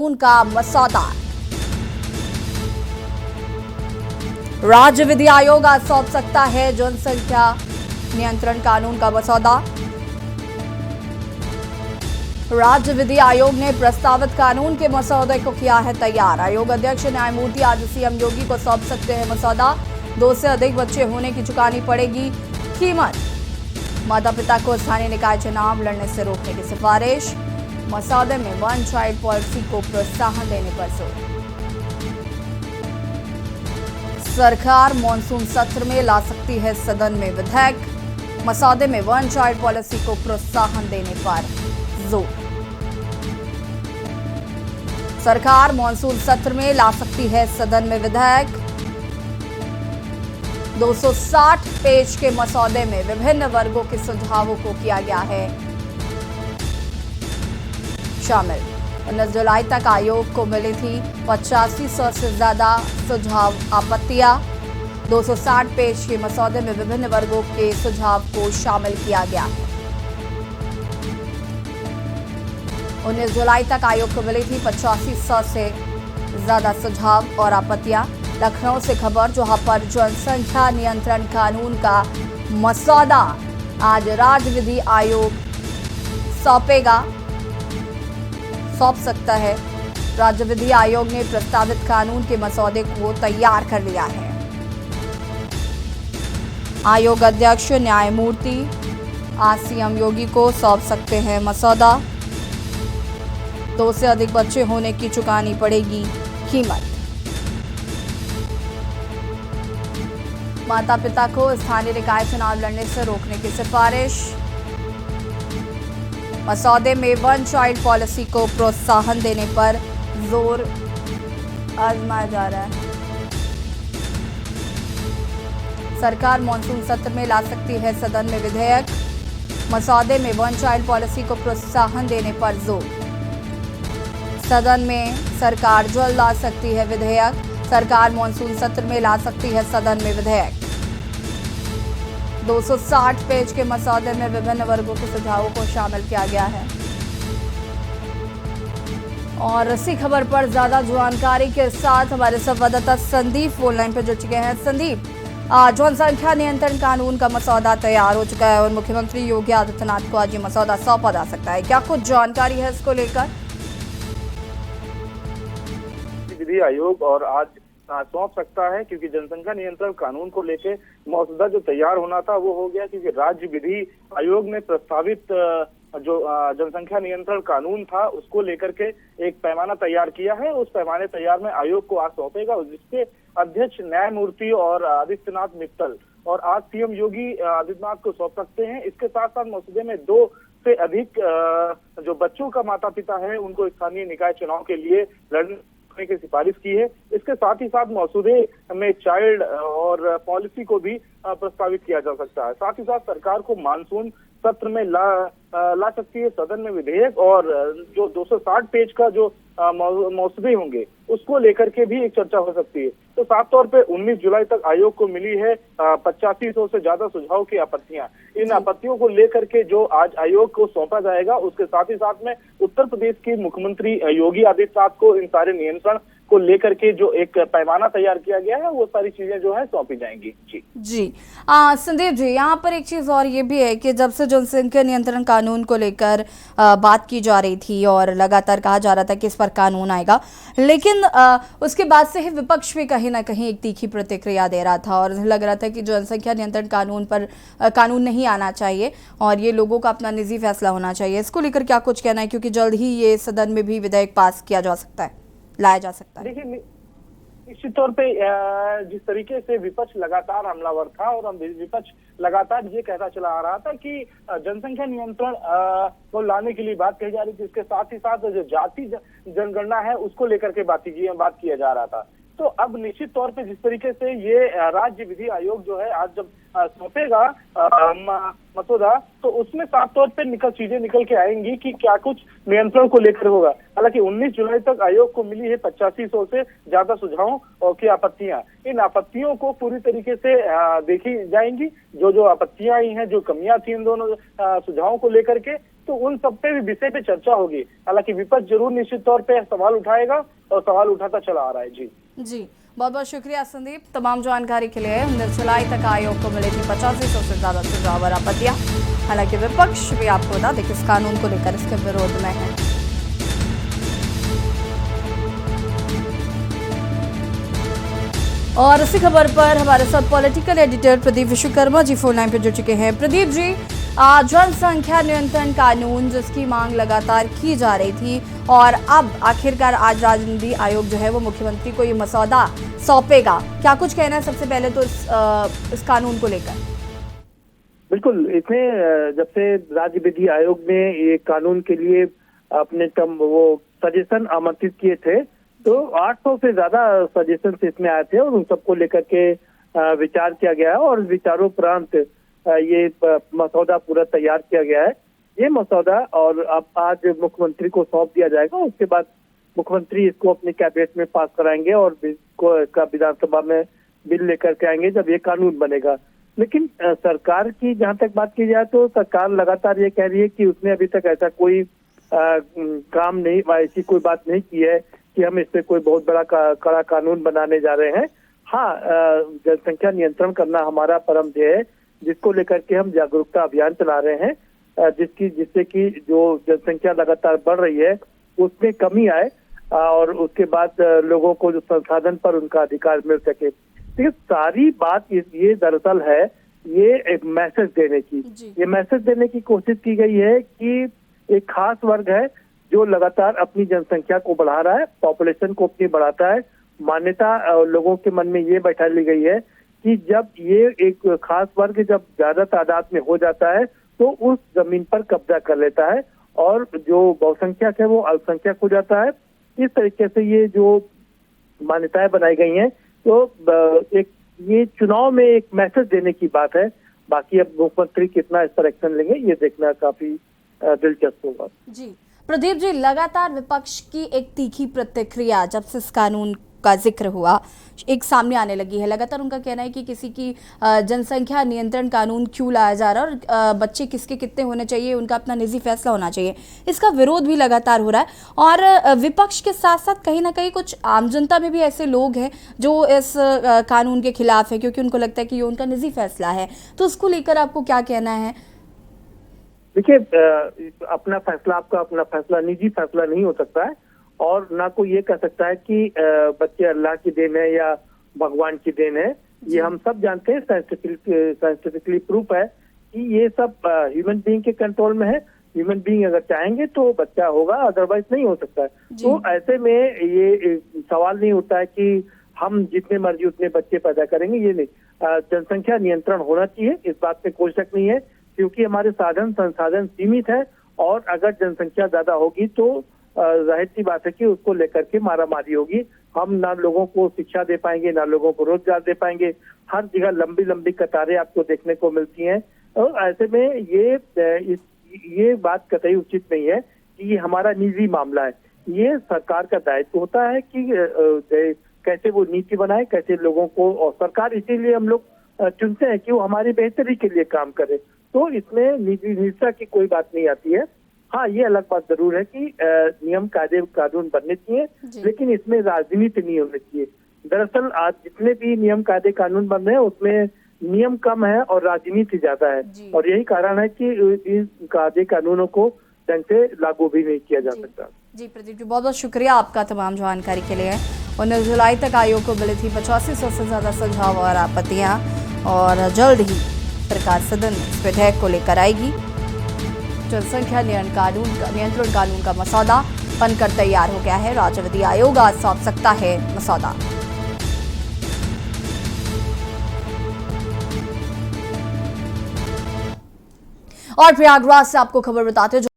का मसौदा राज्य विधि आयोग आज सौंप सकता है जनसंख्या नियंत्रण कानून का मसौदा। राज्य विधि आयोग ने प्रस्तावित कानून के मसौदे को किया है तैयार। आयोग अध्यक्ष न्यायमूर्ति आज सीएम योगी को सौंप सकते हैं मसौदा। 2 से अधिक बच्चे होने की चुकानी पड़ेगी कीमत। माता पिता को स्थानीय निकाय चुनाव लड़ने से रोकने की सिफारिश। मसौदे में वन चाइल्ड पॉलिसी को प्रोत्साहन देने पर जोर। सरकार मॉनसून सत्र में ला सकती है सदन में विधेयक। मसौदे में वन चाइल्ड पॉलिसी को प्रोत्साहन देने पर जोर। सरकार मॉनसून सत्र में ला सकती है सदन में विधेयक। 260 पेज के मसौदे में विभिन्न वर्गों के सुझावों को किया गया है शामिल। 19 जुलाई तक आयोग को मिली थी 8500 से ज्यादा सुझाव आपत्तियां। 260 पेज के मसौदे में विभिन्न वर्गों के सुझाव को शामिल किया गया है। 19 जुलाई तक आयोग को मिली थी 8500 से ज्यादा सुझाव और आपत्तियां। लखनऊ से खबर, जहां पर जनसंख्या नियंत्रण कानून का मसौदा आज राज्य विधि आयोग सौंप सकता है। राज्य विधि आयोग ने प्रस्तावित कानून के मसौदे को तैयार कर लिया है। आयोग अध्यक्ष न्यायमूर्ति आज सीएम योगी को सौंप सकते हैं मसौदा। 2 से अधिक बच्चे होने की चुकानी पड़ेगी कीमत। माता पिता को स्थानीय निकाय चुनाव लड़ने से रोकने की सिफारिश। मसौदे में वन चाइल्ड पॉलिसी को प्रोत्साहन देने पर जोर आजमाया जा रहा है। सरकार मॉनसून सत्र में ला सकती है सदन में विधेयक। मसौदे में वन चाइल्ड पॉलिसी को प्रोत्साहन देने पर जोर। सदन में सरकार जल्द ला सकती है विधेयक। सरकार मॉनसून सत्र में ला सकती है सदन में विधेयक। 260 पेज के मसौदे में विभिन्न वर्गों के सुझावों को शामिल किया गया है। और इसी खबर पर ज्यादा जानकारी के साथ हमारे संवाददाता संदीप फोन लाइन पर जुड़ चुके हैं। संदीप, जनसंख्या नियंत्रण कानून का मसौदा तैयार हो चुका है और मुख्यमंत्री योगी आदित्यनाथ को आज ये मसौदा सौंपा जा सकता है। क्या कुछ जानकारी है इसको लेकर? विधि आयोग और आज सौंप सकता है, क्योंकि जनसंख्या नियंत्रण कानून को लेके मसौदा जो तैयार होना था वो हो गया, क्योंकि राज्य विधि आयोग ने प्रस्तावित जो जनसंख्या नियंत्रण कानून था उसको लेकर के एक पैमाना तैयार किया है। उस पैमाने तैयार में आयोग को आज सौंपेगा, जिसके अध्यक्ष न्यायमूर्ति और आदित्यनाथ मित्तल और आज सीएम योगी आदित्यनाथ को सौंप सकते हैं। इसके साथ साथ मसौदे में 2 से अधिक जो बच्चों का माता पिता है उनको स्थानीय निकाय चुनाव के लिए लड़ने की सिफारिश की है। इसके साथ ही साथ मसौदे में चाइल्ड और पॉलिसी को भी प्रस्तावित किया जा सकता है। साथ ही साथ सरकार को मानसून सत्र में ला सकती है सदन में विधेयक, और जो 260 पेज का जो मसौदे होंगे उसको लेकर के भी एक चर्चा हो सकती है। तो साफ तौर पे 19 जुलाई तक आयोग को मिली है 8500 से ज्यादा सुझाव की आपत्तियां। इन आपत्तियों को लेकर के जो आज आयोग को सौंपा जाएगा, उसके साथ ही साथ में उत्तर प्रदेश के मुख्यमंत्री योगी आदित्यनाथ को इन सारे नियंत्रण को लेकर के जो एक पैमाना तैयार किया गया है वो सारी चीजें जो है सौंपी जाएंगी। जी संदीप जी, यहाँ पर एक चीज और ये भी है कि जब से जनसंख्या नियंत्रण कानून को लेकर बात की जा रही थी और लगातार कहा जा रहा था कि इस पर कानून आएगा, लेकिन उसके बाद से ही विपक्ष भी कहीं ना कहीं एक तीखी प्रतिक्रिया दे रहा था और लग रहा था कि जनसंख्या नियंत्रण कानून पर कानून नहीं आना चाहिए और ये लोगों का अपना निजी फैसला होना चाहिए। इसको लेकर क्या कुछ कहना है, क्योंकि जल्द ही ये सदन में भी विधेयक पास किया जा सकता है, लाया जा सकता है? देखिए, निश्चित तौर पे जिस तरीके से विपक्ष लगातार हमलावर था और विपक्ष लगातार ये कहता चला आ रहा था कि जनसंख्या नियंत्रण को लाने के लिए बात कही जा रही थी, इसके साथ ही साथ जो जाति जनगणना है उसको लेकर के बात किया जा रहा था। तो अब निश्चित तौर पे जिस तरीके से ये राज्य विधि आयोग जो है आज जब सौंपेगा मसौदा, तो उसमें साफ तौर पे चीजें निकल के आएंगी कि क्या कुछ नियंत्रण को लेकर होगा। हालांकि 19 जुलाई तक आयोग को मिली है 8500 से ज्यादा सुझावों की आपत्तियां। इन आपत्तियों को पूरी तरीके से देखी जाएंगी। जो आपत्तियां आई हैं, जो कमियां थी इन दोनों सुझावों को लेकर के, तो उन सब पे भी विषय पे चर्चा होगी। हालांकि विपक्ष जरूर निश्चित तौर पे सवाल उठाएगा और सवाल उठाता चला आ रहा है। जी बहुत बहुत शुक्रिया संदीप, तमाम जानकारी के लिए। 19 जुलाई तक आयोग को मिली थी 8500 से ज्यादा सुझाव और आपत्तियां। हालांकि विपक्ष भी आपको बता दें कि इस कानून को लेकर इसके विरोध में है। और इसी खबर पर हमारे साथ political editor Pradeep Vishwakarma ji phone line पर जुड़ चुके हैं। प्रदीप जी, जनसंख्या नियंत्रण कानून जिसकी मांग लगातार की जा रही थी और अब आखिरकार आज राज्य आयोग जो है वो मुख्यमंत्री को ये मसौदा सौंपेगा, क्या कुछ कहना है सबसे पहले तो इस कानून को लेकर? बिल्कुल, इसमें जब से राज्य विधि आयोग ने ये कानून के लिए अपने वो सजेशन आमंत्रित किए थे, तो 800 से ज्यादा सजेशन इसमें आए थे और उन सबको लेकर के विचार किया गया है और विचारोपरांत ये मसौदा पूरा तैयार किया गया है। ये मसौदा और अब आज मुख्यमंत्री को सौंप दिया जाएगा। उसके बाद मुख्यमंत्री इसको अपनी कैबिनेट में पास कराएंगे और विधानसभा में बिल लेकर के आएंगे जब ये कानून बनेगा। लेकिन सरकार की जहां तक बात की जाए तो सरकार लगातार ये कह रही है कि उसने अभी तक ऐसा कोई काम नहीं, ऐसी कोई बात नहीं की है कि हम इस पे कोई बहुत बड़ा कड़ा कानून बनाने जा रहे हैं। हाँ, जनसंख्या नियंत्रण करना हमारा परम ध्येय है, जिसको लेकर के हम जागरूकता अभियान चला रहे हैं, जिससे कि जो जनसंख्या लगातार बढ़ रही है उसमें कमी आए और उसके बाद लोगों को जो संसाधन पर उनका अधिकार मिल सके। तो सारी बात ये दरअसल है ये एक मैसेज देने की, ये मैसेज देने की कोशिश की गई है कि एक खास वर्ग है जो लगातार अपनी जनसंख्या को बढ़ा रहा है, पॉपुलेशन को अपनी बढ़ाता है। मान्यता लोगों के मन में ये बैठा ली गई है कि जब ये एक खास वर्ग जब ज्यादा तादाद में हो जाता है तो उस जमीन पर कब्जा कर लेता है और जो बहुसंख्यक है वो अल्पसंख्यक हो जाता है। इस तरीके से ये जो मान्यताएं बनाई गई हैं तो एक ये चुनाव में एक मैसेज देने की बात है। बाकी अब मुख्यमंत्री कितना इस पर एक्शन लेंगे ये देखना काफी दिलचस्प होगा। जी प्रदीप जी, लगातार विपक्ष की एक तीखी प्रतिक्रिया जब से इस कानून का जिक्र हुआ एक सामने आने लगी है। लगातार उनका कहना है कि किसी की जनसंख्या नियंत्रण कानून क्यों लाया जा रहा है और बच्चे किसके कितने होने चाहिए उनका अपना निजी फैसला होना चाहिए। इसका विरोध भी लगातार हो रहा है और विपक्ष के साथ साथ कहीं ना कहीं कुछ आम जनता में भी ऐसे लोग हैं जो इस कानून के खिलाफ है, क्योंकि उनको लगता है कि ये उनका निजी फैसला है। तो उसको लेकर आपको क्या कहना है? देखिए, अपना फैसला आपका अपना फैसला, निजी फैसला नहीं हो सकता है और ना कोई ये कह सकता है कि बच्चे अल्लाह की देन है या भगवान की देन है। ये हम सब जानते हैं, साइंटिफिकली प्रूफ है कि ये सब ह्यूमन बीइंग के कंट्रोल में है। ह्यूमन बीइंग अगर चाहेंगे तो बच्चा होगा, अदरवाइज नहीं हो सकता है। तो ऐसे में ये सवाल नहीं उठता है कि हम जितने मर्जी उतने बच्चे पैदा करेंगे, ये नहीं। जनसंख्या नियंत्रण होना चाहिए, इस बात में कोई शक नहीं है, क्योंकि हमारे साधन संसाधन सीमित है और अगर जनसंख्या ज्यादा होगी तो जाहिर सी बात है कि उसको लेकर के मारामारी होगी। हम ना लोगों को शिक्षा दे पाएंगे, ना लोगों को रोजगार दे पाएंगे। हर जगह लंबी लंबी कतारें आपको देखने को मिलती हैं और ऐसे में ये बात कतई उचित नहीं है कि ये हमारा निजी मामला है। ये सरकार का दायित्व होता है कि कैसे वो नीति बनाए, कैसे लोगों को, और सरकार इसीलिए हम लोग चुनते हैं कि वो हमारी बेहतरी के लिए काम करे। तो इसमें निजता की कोई बात नहीं आती है। हाँ, ये अलग बात जरूर है कि नियम कायदे कानून बनने चाहिए, लेकिन इसमें राजनीति नहीं होनी चाहिए। दरअसल आज जितने भी नियम कायदे कानून बन रहे हैं उसमें नियम कम है और राजनीति ज्यादा है, और यही कारण है कि इन कायदे कानूनों को ढंग से लागू भी नहीं किया जा सकता। जी प्रदीप जी, बहुत बहुत शुक्रिया आपका तमाम जानकारी के लिए। 19 जुलाई तक आयोग को मिली थी 8500 से ज्यादा सुझाव और आपत्तियां और जल्द ही सरकार सदन इस विधेयक को लेकर आएगी। जनसंख्या नियंत्रण कानून का मसौदा बनकर तैयार हो गया है। राज्य विधि आयोग आज सौंप सकता है मसौदा। और प्रयागराज से आपको खबर बताते